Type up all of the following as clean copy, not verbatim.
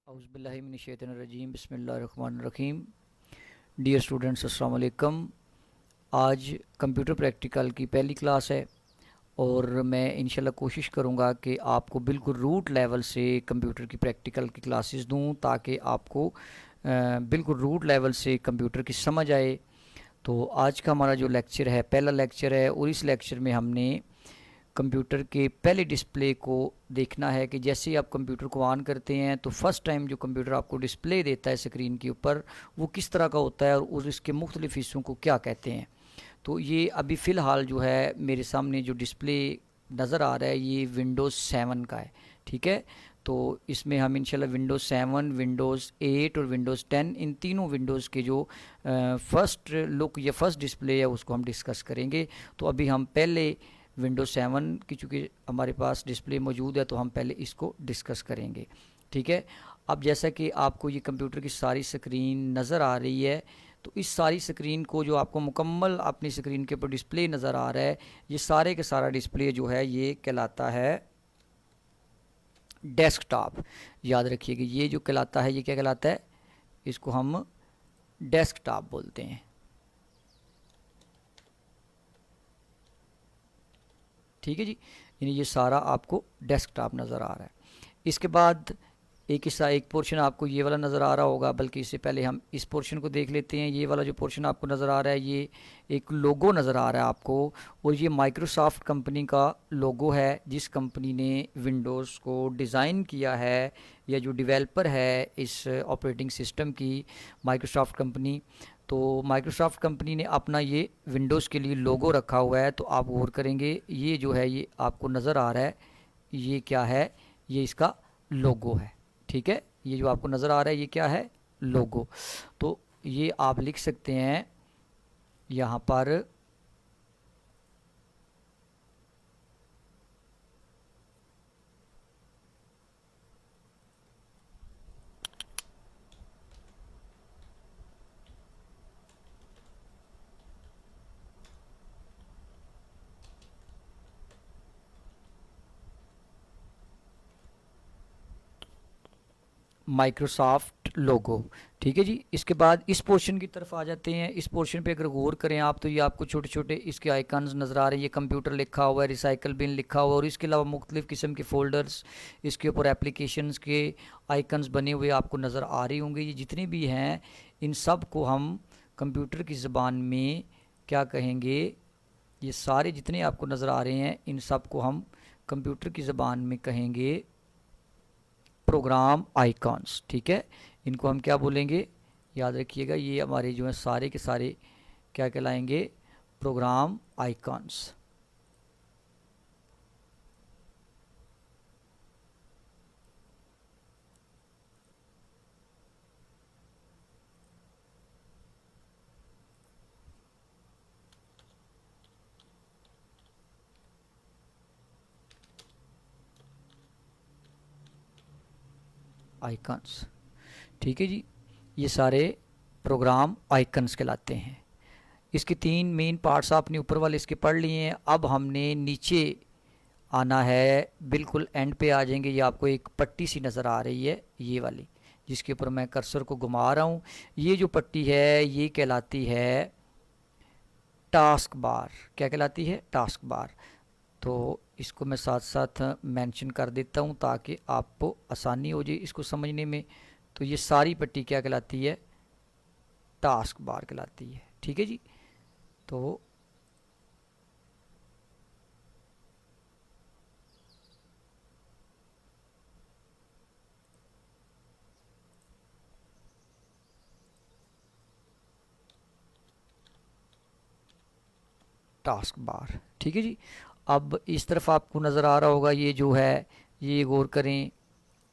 औज़ुबिल्लाहिमिनश्शैतानिर्रजीम बिस्मिल्लाहिर्रहमानिर्रहीम। Dear students, अस्सलाम वालेकुम। आज कंप्यूटर प्रैक्टिकल की पहली क्लास है और मैं इंशाल्लाह कोशिश करूँगा कि आपको बिल्कुल रूट लेवल से कंप्यूटर की प्रैक्टिकल की क्लासेस दूँ ताकि आपको बिल्कुल रूट लेवल से कंप्यूटर की समझ आए। तो आज का हमारा जो लेक्चर है पहला लेक्चर है और इस लेक्चर में हमने कंप्यूटर के पहले डिस्प्ले को देखना है कि जैसे ही आप कंप्यूटर को ऑन करते हैं तो फर्स्ट टाइम जो कंप्यूटर आपको डिस्प्ले देता है स्क्रीन के ऊपर वो किस तरह का होता है और इसके मुख्तलिफ हिस्सों को क्या कहते हैं। तो ये अभी फ़िलहाल जो है मेरे सामने जो डिस्प्ले नज़र आ रहा है ये विंडोज़ 7 का है। ठीक है, तो इसमें हम इंशाल्लाह विंडोज़ 7, विंडोज़ 8 और विंडोज़ 10 इन तीनों विंडोज़ के जो फ़र्स्ट लुक या फ़र्स्ट डिस्प्ले है उसको हम डिस्कस करेंगे। तो अभी हम पहले विंडोज़ 7 की चूँकि हमारे पास डिस्प्ले मौजूद है तो हम पहले इसको डिस्कस करेंगे। ठीक है, अब जैसा कि आपको ये कंप्यूटर की सारी स्क्रीन नज़र आ रही है तो इस सारी स्क्रीन को जो आपको मुकम्मल अपनी स्क्रीन के ऊपर डिस्प्ले नज़र आ रहा है ये सारे के सारा डिस्प्ले जो है ये कहलाता है डेस्कटॉप। याद रखिएगा ये जो कहलाता है ये क्या कहलाता है, इसको हम डेस्कटॉप बोलते हैं। ठीक है जी, यानी ये सारा आपको डेस्कटॉप नज़र आ रहा है। इसके बाद एक हिस्सा एक पोर्शन आपको ये वाला नज़र आ रहा होगा, बल्कि इससे पहले हम इस पोर्शन को देख लेते हैं। ये वाला जो पोर्शन आपको नज़र आ रहा है ये एक लोगो नज़र आ रहा है आपको और ये माइक्रोसॉफ्ट कंपनी का लोगो है जिस कंपनी ने विंडोज़ को डिज़ाइन किया है या जो डेवलपर है इस ऑपरेटिंग सिस्टम की माइक्रोसॉफ्ट कंपनी। तो माइक्रोसॉफ्ट कंपनी ने अपना ये विंडोज़ के लिए लोगो रखा हुआ है। तो आप गौर करेंगे ये जो है ये आपको नज़र आ रहा है ये क्या है, ये इसका लोगो है। ठीक है, ये जो आपको नज़र आ रहा है ये क्या है, लोगो। तो ये आप लिख सकते हैं यहाँ पर माइक्रोसॉफ्ट लोगो। ठीक है जी, इसके बाद इस पोर्शन की तरफ आ जाते हैं। इस पोर्शन पे अगर गौर करें आप तो ये आपको छोटे छोटे इसके आइकन्स नज़र आ रहे हैं। ये कंप्यूटर लिखा हुआ है, रिसाइकल बिन लिखा हुआ है और इसके अलावा मुख्तलिफ़ किस्म के फ़ोल्डर्स इसके ऊपर एप्लीकेशंस के आइकन्स बने हुए आपको नज़र आ रही होंगे। ये जितने भी हैं इन सब को हम कंप्यूटर की ज़बान में क्या कहेंगे, ये सारे जितने आपको नज़र आ रहे हैं इन सब को हम कंप्यूटर की ज़बान में कहेंगे प्रोग्राम आइकॉन्स। ठीक है, इनको हम क्या बोलेंगे, याद रखिएगा ये हमारे जो है सारे के सारे क्या कहलाएंगे, प्रोग्राम आइकॉन्स। आइकन्स, ठीक है जी, ये सारे प्रोग्राम आइकन्स कहलाते हैं। इसके तीन मेन पार्ट्स आपने ऊपर वाले इसके पढ़ लिए हैं। अब हमने नीचे आना है, बिल्कुल एंड पे आ जाएंगे। ये आपको एक पट्टी सी नज़र आ रही है ये वाली जिसके ऊपर मैं कर्सर को घुमा रहा हूँ। ये जो पट्टी है ये कहलाती है टास्क बार। क्या कहलाती है, टास्क बार। तो इसको मैं साथ साथ मेंशन कर देता हूँ ताकि आपको आसानी हो जाए इसको समझने में। तो ये सारी पट्टी क्या कहलाती है, टास्क बार कहलाती है। ठीक है जी, तो टास्क बार, ठीक है जी। अब इस तरफ आपको नज़र आ रहा होगा ये जो है, ये गौर करें,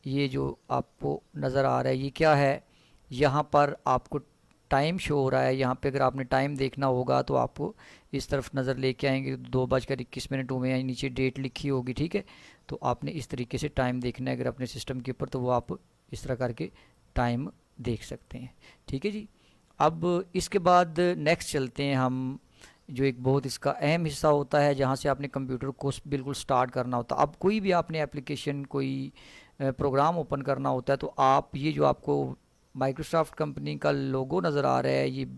ये जो आपको नज़र आ रहा है ये क्या है, यहाँ पर आपको टाइम शो हो रहा है। यहाँ पे अगर आपने टाइम देखना होगा तो आपको इस तरफ नज़र लेके आएंगे, 2:21 हुए हैं, नीचे डेट लिखी होगी। ठीक है, तो आपने इस तरीके से टाइम देखना है अगर अपने सिस्टम के ऊपर, तो वो आप इस तरह करके टाइम देख सकते हैं। ठीक है जी, अब इसके बाद नेक्स्ट चलते हैं हम, जो एक बहुत इसका अहम हिस्सा होता है जहाँ से आपने कंप्यूटर को बिल्कुल स्टार्ट करना होता है। अब कोई भी आपने एप्लीकेशन कोई प्रोग्राम ओपन करना होता है तो आप ये जो आपको माइक्रोसॉफ्ट कंपनी का लोगो नज़र आ रहा है, ये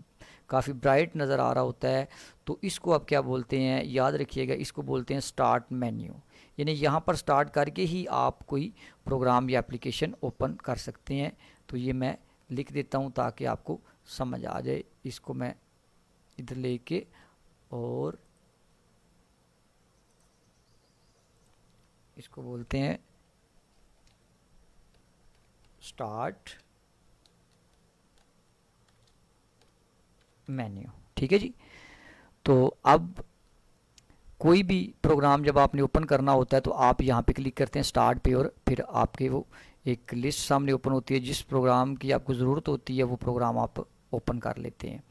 काफ़ी ब्राइट नज़र आ रहा होता है, तो इसको आप क्या बोलते हैं, याद रखिएगा, इसको बोलते हैं स्टार्ट मेन्यू। यानी यहाँ पर स्टार्ट करके ही आप कोई प्रोग्राम या एप्लीकेशन ओपन कर सकते हैं। तो ये मैं लिख देता हूँ ताकि आपको समझ आ जाए। इसको मैं इधर लेके और इसको बोलते हैं स्टार्ट मेन्यू। ठीक है जी। तो अब कोई भी प्रोग्राम जब आपने ओपन करना होता है तो आप यहाँ पे क्लिक करते हैं स्टार्ट पे, और फिर आपके वो एक लिस्ट सामने ओपन होती है, जिस प्रोग्राम की आपको ज़रूरत होती है वो प्रोग्राम आप ओपन कर लेते हैं।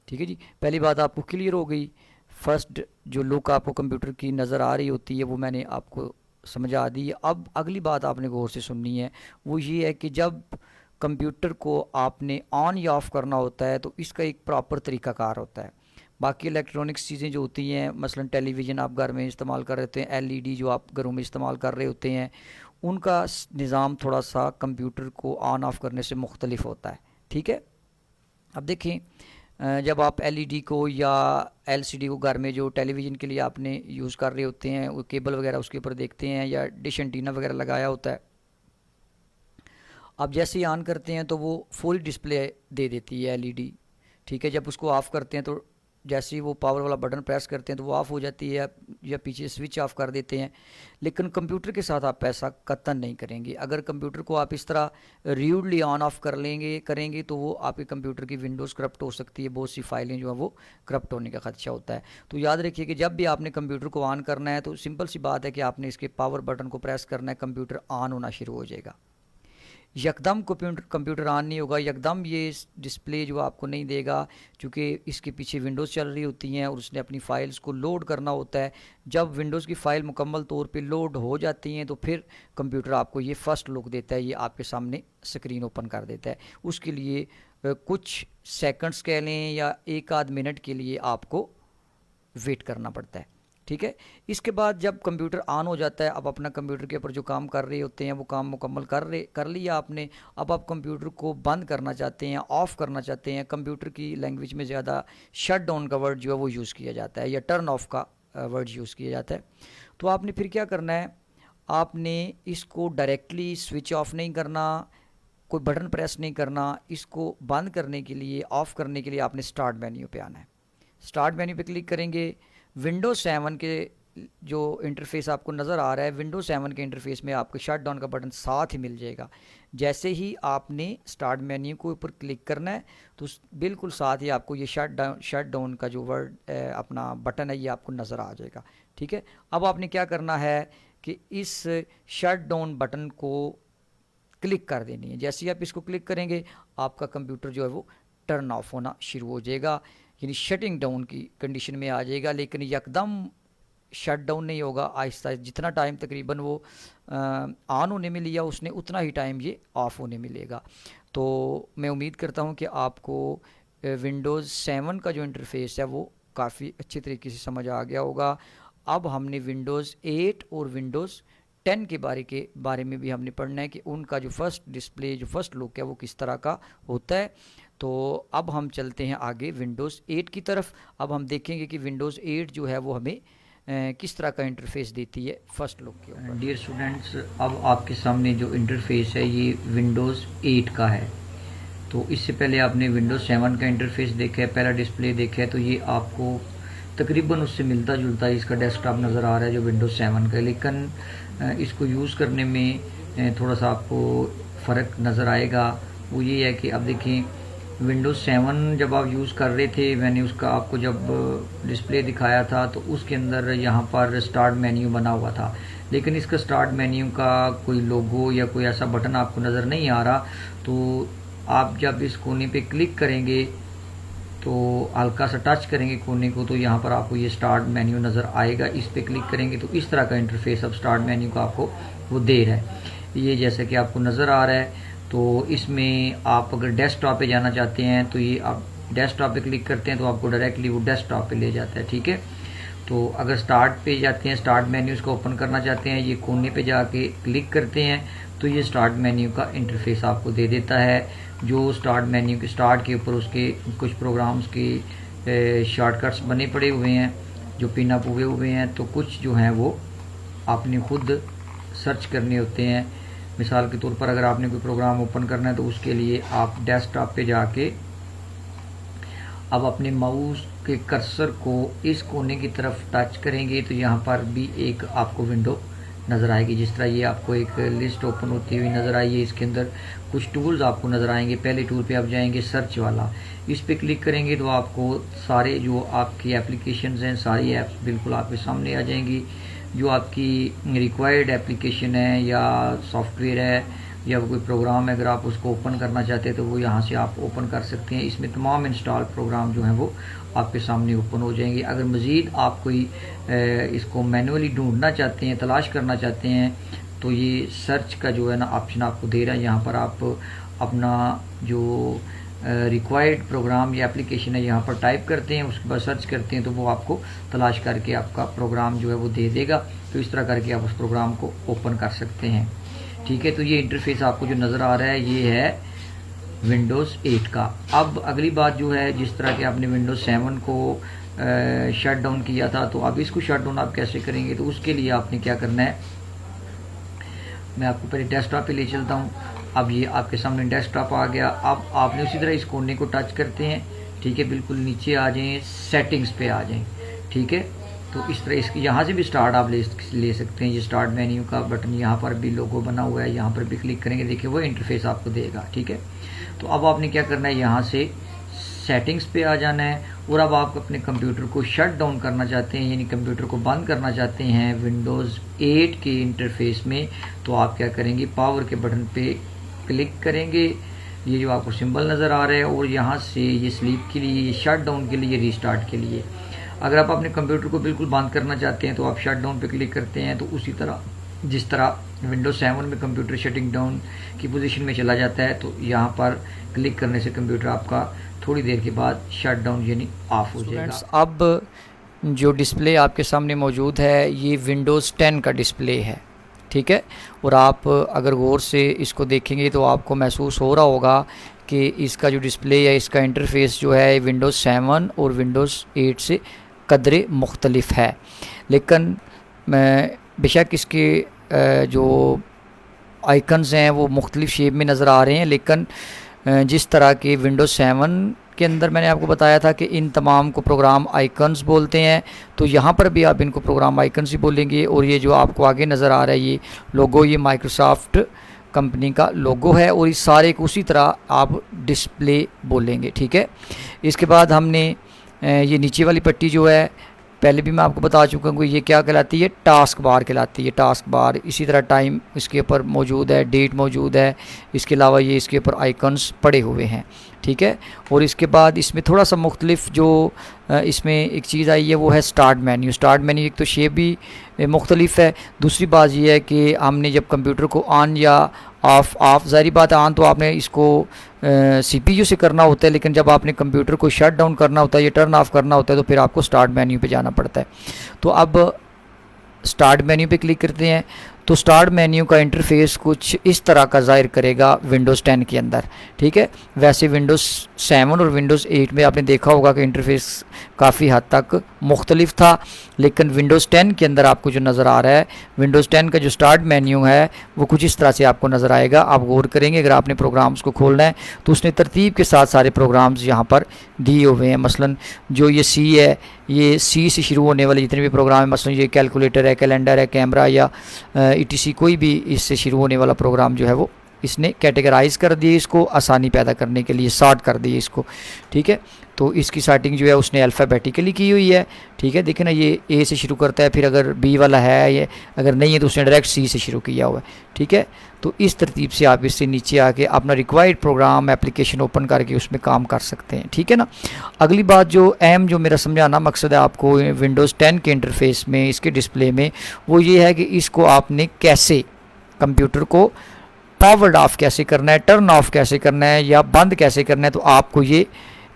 ठीक है जी। पहली बात आपको क्लियर हो गई। फर्स्ट जो लुक आपको कंप्यूटर की नज़र आ रही होती है वो मैंने आपको समझा दी है। अब अगली बात आपने गौर से सुननी है, वो ये है कि जब कंप्यूटर को आपने ऑन या ऑफ़ करना होता है तो इसका एक प्रॉपर तरीक़ाकार होता है। बाकी इलेक्ट्रॉनिक्स चीज़ें जो होती हैं, मसलन टेलीविज़न आप घर में इस्तेमाल कर रहे होते हैं, एलईडी जो आप घरों में इस्तेमाल कर रहे होते हैं, उनका निज़ाम थोड़ा सा कंप्यूटर को ऑन ऑफ़ करने से मुख्तलिफ होता है। ठीक है। अब देखें, जब आप एलईडी को या एलसीडी को घर में जो टेलीविज़न के लिए आपने यूज़ कर रहे होते हैं, वो केबल वगैरह उसके ऊपर देखते हैं या डिश एंटीना वगैरह लगाया होता है, आप जैसे ही ऑन करते हैं तो वो फुल डिस्प्ले दे देती है एलईडी। ठीक है। जब उसको ऑफ़ करते हैं तो जैसे ही वो पावर वाला बटन प्रेस करते हैं तो वो ऑफ़ हो जाती है, या पीछे स्विच ऑफ कर देते हैं। लेकिन कंप्यूटर के साथ आप ऐसा कतई नहीं करेंगे। अगर कंप्यूटर को आप इस तरह र्यूडली ऑन ऑफ करेंगे तो वो आपके कंप्यूटर की विंडोज़ करप्ट हो सकती है, बहुत सी फाइलें जो है वो करप्ट होने का खदशा होता है। तो याद रखिए कि जब भी आपने कंप्यूटर को ऑन करना है तो सिंपल सी बात है कि आपने इसके पावर बटन को प्रेस करना है, कंप्यूटर ऑन होना शुरू हो जाएगा। यकदम कंप्यूटर ऑन नहीं होगा, यकदम ये डिस्प्ले जो आपको नहीं देगा, क्योंकि इसके पीछे विंडोज़ चल रही होती हैं और उसने अपनी फ़ाइल्स को लोड करना होता है। जब विंडोज़ की फ़ाइल मुकम्मल तौर पे लोड हो जाती हैं तो फिर कंप्यूटर आपको ये फ़र्स्ट लुक देता है, ये आपके सामने स्क्रीन ओपन कर देता है। उसके लिए कुछ सेकंड्स कह लें या एक आध मिनट के लिए आपको वेट करना पड़ता है। ठीक है। इसके बाद जब कंप्यूटर ऑन हो जाता है, अब अपना कंप्यूटर के ऊपर जो काम कर रहे होते हैं वो काम मुकम्मल कर लिया आपने। अब आप कंप्यूटर को बंद करना चाहते हैं, ऑफ़ करना चाहते हैं। कंप्यूटर की लैंग्वेज में ज़्यादा शट डाउन का वर्ड जो है वो यूज़ किया जाता है, या टर्न ऑफ का वर्ड यूज़ किया जाता है। तो आपने फिर क्या करना है, आपने इसको डायरेक्टली स्विच ऑफ नहीं करना, कोई बटन प्रेस नहीं करना। इसको बंद करने के लिए, ऑफ़ करने के लिए आपने स्टार्ट मेन्यू पे आना है। स्टार्ट मेन्यू पे क्लिक करेंगे। विंडोज़ 7 के जो इंटरफेस आपको नज़र आ रहा है, विंडोज़ 7 के इंटरफेस में आपको शट डाउन का बटन साथ ही मिल जाएगा। जैसे ही आपने स्टार्ट मेन्यू के ऊपर क्लिक करना है तो बिल्कुल साथ ही आपको ये शट डाउन का जो वर्ड अपना बटन है ये आपको नज़र आ जाएगा। ठीक है। अब आपने क्या करना है कि इस शट डाउन बटन को क्लिक कर देनी है। जैसे ही आप इसको क्लिक करेंगे आपका कंप्यूटर जो है वो टर्न ऑफ होना शुरू हो जाएगा, यानी शटिंग डाउन की कंडीशन में आ जाएगा। लेकिन यकदम शट डाउन नहीं होगा, आहिस्ता जितना टाइम तकरीबन वो ऑन होने में लिया उसने उतना ही टाइम ये ऑफ़ होने में लेगा। तो मैं उम्मीद करता हूँ कि आपको विंडोज़ 7 का जो इंटरफेस है वो काफ़ी अच्छे तरीके से समझ आ गया होगा। अब हमने विंडोज़ 8 और विंडोज़ 10 के बारे में भी हमने पढ़ना है कि उनका जो फर्स्ट डिस्प्ले, जो फर्स्ट लुक है वो किस तरह का होता है। तो अब हम चलते हैं आगे विंडोज़ 8 की तरफ। अब हम देखेंगे कि विंडोज़ 8 जो है वो हमें किस तरह का इंटरफेस देती है फर्स्ट लुक के ऊपर। डियर स्टूडेंट्स, अब आपके सामने जो इंटरफेस है ये विंडोज़ 8 का है। तो इससे पहले आपने विंडोज़ 7 का इंटरफेस देखा है, पहला डिस्प्ले देखा है, तो ये आपको तकरीबन उससे मिलता जुलता इसका डेस्कटॉप नज़र आ रहा है जो विंडोज़ 7 का है। लेकिन इसको यूज़ करने में थोड़ा सा आपको फ़र्क नज़र आएगा। वो ये है कि अब देखें, विंडोज़ 7 जब आप यूज़ कर रहे थे, मैंने उसका आपको जब डिस्प्ले दिखाया था तो उसके अंदर यहाँ पर स्टार्ट मेन्यू बना हुआ था, लेकिन इसका स्टार्ट मेन्यू का कोई लोगो या कोई ऐसा बटन आपको नज़र नहीं आ रहा। तो आप जब इस कोने पे क्लिक करेंगे तो हल्का सा टच करेंगे कोने को तो यहाँ पर आपको ये स्टार्ट मेन्यू नज़र आएगा। इस पे क्लिक करेंगे तो इस तरह का इंटरफेस अब स्टार्ट मेन्यू का आपको वो दे रहा है, ये जैसे कि आपको नज़र आ रहा है। तो इसमें आप अगर डेस्कटॉप पे जाना चाहते हैं तो ये आप डेस्कटॉप पे क्लिक करते हैं तो आपको डायरेक्टली वो डेस्कटॉप पे ले जाता है। ठीक है। तो अगर स्टार्ट पे जाते हैं, स्टार्ट मेन्यू को ओपन करना चाहते हैं, ये कोने पे जाके क्लिक करते हैं तो ये स्टार्ट मेन्यू का इंटरफेस आपको दे देता है। जो स्टार्ट मेन्यू के स्टार्ट के ऊपर उसके कुछ प्रोग्राम्स के शॉर्टकट्स बने पड़े हुए हैं जो पिन अप हुए हुए हैं, तो कुछ जो हैं वो आपने खुद सर्च करने होते हैं। मिसाल के तौर पर अगर आपने कोई प्रोग्राम ओपन करना है तो उसके लिए आप डेस्कटॉप पे जाके अब अपने माउस के कर्सर को इस कोने की तरफ टच करेंगे तो यहाँ पर भी एक आपको विंडो नज़र आएगी। जिस तरह ये आपको एक लिस्ट ओपन होती हुई नज़र आई है, इसके अंदर कुछ टूल्स आपको नज़र आएंगे। पहले टूल पे आप जाएंगे सर्च वाला, इस पे क्लिक करेंगे तो आपको सारे जो आपकी एप्लीकेशंस हैं सारी ऐप बिल्कुल आपके सामने आ जाएंगी। जो आपकी रिक्वायर्ड एप्लीकेशन है या सॉफ्टवेयर है या कोई प्रोग्राम है, अगर आप उसको ओपन करना चाहते हैं तो वो यहाँ से आप ओपन कर सकते हैं। इसमें तमाम इंस्टॉल प्रोग्राम जो हैं वो आपके सामने ओपन हो जाएंगे। अगर मज़ीद आप कोई इसको मैनुअली ढूंढना चाहते हैं, तलाश करना चाहते हैं, तो ये सर्च का जो है ना ऑप्शन आपको दे रहा है। यहाँ पर आप अपना जो रिक्वायर्ड प्रोग्राम या एप्लीकेशन है यहाँ पर टाइप करते हैं, उसके बाद सर्च करते हैं तो वो आपको तलाश करके आपका प्रोग्राम जो है वो दे देगा। तो इस तरह करके आप उस प्रोग्राम को ओपन कर सकते हैं। ठीक है, तो ये इंटरफेस आपको जो नज़र आ रहा है ये है विंडोज़ 8 का। अब अगली बात जो है, जिस तरह के आपने विंडोज़ 7 को शट डाउन किया था, तो अब इसको शट डाउन आप कैसे करेंगे, तो उसके लिए आपने क्या करना है, मैं आपको पहले डेस्कटॉप पे ले चलता हूँ। अब ये आपके सामने डेस्कटॉप आ गया। अब आपने उसी तरह इस कोने को टच करते हैं, ठीक है, बिल्कुल नीचे आ जाएं, सेटिंग्स पे आ जाएं, ठीक है। तो इस तरह इसकी यहाँ से भी स्टार्ट आप ले सकते हैं। ये स्टार्ट मेन्यू का बटन यहाँ पर भी लोगो बना हुआ है, यहाँ पर भी क्लिक करेंगे, देखिए वो इंटरफेस आपको देगा, ठीक है। तो अब आपने क्या करना है, यहाँ से सेटिंग्स पे आ जाना है और अब आप अपने कंप्यूटर को शट डाउन करना चाहते हैं, यानी कंप्यूटर को बंद करना चाहते हैं विंडोज़ 8 के इंटरफेस में, तो आप क्या करेंगे, पावर के बटन पे क्लिक करेंगे। ये जो आपको सिंबल नज़र आ रहा है और यहाँ से ये स्लीप के लिए, ये शट डाउन के लिए, रीस्टार्ट के लिए। अगर आप अपने कंप्यूटर को बिल्कुल बंद करना चाहते हैं तो आप शट डाउन पे क्लिक करते हैं, तो उसी तरह जिस तरह विंडोज़ 7 में कंप्यूटर शटिंग डाउन की पोजीशन में चला जाता है, तो यहाँ पर क्लिक करने से कंप्यूटर आपका थोड़ी देर के बाद शट डाउन यानी ऑफ हो जाएगा। अब जो डिस्प्ले आपके सामने मौजूद है ये विंडोज़ 10 का डिस्प्ले है, ठीक है। और आप अगर गौर से इसको देखेंगे तो आपको महसूस हो रहा होगा कि इसका जो डिस्प्ले है, इसका इंटरफेस जो है विंडोज़ 7 और विंडोज़ 8 से कदरे मुख्तलिफ है। लेकिन बेशक इसके जो आइकन्स हैं वो मुख्तलिफ शेप में नज़र आ रहे हैं, लेकिन जिस तरह के विंडोज़ 7 के अंदर मैंने आपको बताया था कि इन तमाम को प्रोग्राम आइकन्स बोलते हैं, तो यहाँ पर भी आप इनको प्रोग्राम आइकन्स ही बोलेंगे। और ये जो आपको आगे नज़र आ रहा है ये लोगो, ये माइक्रोसॉफ्ट कंपनी का लोगो है और इस सारे को उसी तरह आप डिस्प्ले बोलेंगे, ठीक है। इसके बाद हमने ये नीचे वाली पट्टी जो है, पहले भी मैं आपको बता चुका हूँ, ये क्या कहलाती है, टास्क बार कहलाती है, टास्क बार। इसी तरह टाइम इसके ऊपर मौजूद है, डेट मौजूद है, इसके अलावा ये इसके ऊपर आइकन्स पड़े हुए हैं, ठीक है। और इसके बाद इसमें थोड़ा सा मुख्तलिफ जो इसमें एक चीज़ आई है वो है स्टार्ट मेन्यू। स्टार्ट मेन्यू एक तो शेप भी मुख्तलिफ है, दूसरी बात ये है कि हमने जब कंप्यूटर को ऑन या ऑफ ज़ाहिर बात है, ऑन तो आपने इसको CPU से करना होता है, लेकिन जब आपने कंप्यूटर को शट डाउन करना होता है या टर्न ऑफ करना होता है तो फिर आपको स्टार्ट मेन्यू पे जाना पड़ता है। तो अब स्टार्ट मेन्यू पे क्लिक करते हैं तो स्टार्ट मेन्यू का इंटरफेस कुछ इस तरह का ज़ाहिर करेगा विंडोज़ 10 के अंदर, ठीक है। वैसे विंडोज़ 7 और विंडोज़ 8 में आपने देखा होगा कि इंटरफेस काफ़ी हद तक मुख्तलिफ था, लेकिन विंडोज़ 10 के अंदर आपको जो नज़र आ रहा है, विंडोज़ 10 का जो स्टार्ट मेन्यू है वो कुछ इस तरह से आपको नज़र आएगा। आप गौर करेंगे, अगर आपने प्रोग्राम्स को खोलना है तो उसने तरतीब के साथ सारे प्रोग्राम्स यहाँ पर दिए हुए हैं। मसलन जो ये C है, ये C से शुरू होने वाले जितने भी प्रोग्राम हैं, मसलन ये कैलकुलेटर है, कैलेंडर है, कैमरा या ETC कोई भी इससे शुरू होने वाला प्रोग्राम जो है वो इसने कैटेगराइज कर दिए, इसको आसानी पैदा करने के लिए सॉर्ट कर दिए इसको, ठीक है। तो इसकी सॉर्टिंग जो है उसने अल्फ़ाबेटिकली की हुई है, ठीक है। देखिए ना, ये A से शुरू करता है, फिर अगर B वाला है, ये अगर नहीं है तो उसने डायरेक्ट C से शुरू किया हुआ है, ठीक है। तो इस तरतीब से आप इससे नीचे आके अपना रिक्वायर्ड प्रोग्राम एप्लीकेशन ओपन करके उसमें काम कर सकते हैं, ठीक है ना। अगली बात जो अहम जो मेरा समझाना मकसद है आपको विंडोज़ 10 के इंटरफेस में, इसके डिस्प्ले में, वो ये है कि इसको आपने कैसे कंप्यूटर को पावर्ड ऑफ कैसे करना है, टर्न ऑफ कैसे करना है या बंद कैसे करना है, तो आपको ये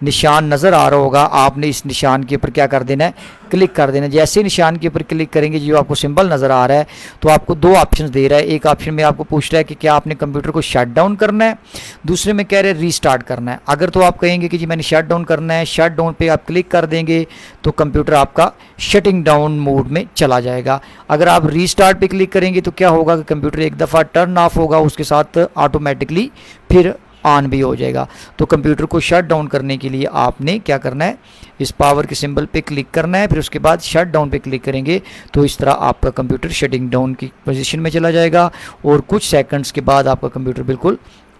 निशान नज़र आ रहा होगा, आपने इस निशान के ऊपर क्या कर देना है, क्लिक कर देना है। जैसे निशान के ऊपर क्लिक करेंगे, जो आपको सिंबल नज़र आ रहा है, तो आपको दो ऑप्शन दे रहा है। एक ऑप्शन में आपको पूछ रहा है कि क्या आपने कंप्यूटर को शट डाउन करना है, दूसरे में कह रहे हैं रीस्टार्ट करना है। अगर तो आप कहेंगे कि जी मैंने शट डाउन करना है, शट डाउन पे आप क्लिक कर देंगे तो कंप्यूटर आपका शटिंग डाउन मोड में चला जाएगा। अगर आप रीस्टार्ट पे क्लिक करेंगे तो क्या होगा कि कंप्यूटर एक दफ़ा टर्न ऑफ होगा, उसके साथ ऑटोमेटिकली फिर ऑन भी हो जाएगा। तो कंप्यूटर को शट डाउन करने के लिए आपने क्या करना है, इस पावर के सिंबल पे क्लिक करना है, फिर उसके बाद शट डाउन पे क्लिक करेंगे तो इस तरह आपका कंप्यूटर शटिंग डाउन की पोजीशन में चला जाएगा और कुछ सेकंड्स के बाद आपका कंप्यूटर बिल्कुल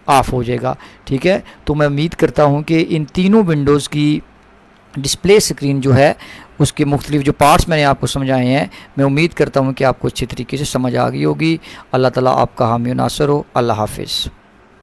ऑफ हो जाएगा। ठीक है, तो मैं उम्मीद करता हूँ कि इन तीनों विंडोज़ की डिस्प्ले स्क्रीन जो है उसके मुख्तलिफ जो पार्ट्स मैंने आपको समझाए हैं, मैं उम्मीद करता हूँ कि आपको अच्छी तरीके से समझ आ गई होगी। अल्लाह ताला आपका हामी नासर हो। अल्लाह हाफिज़।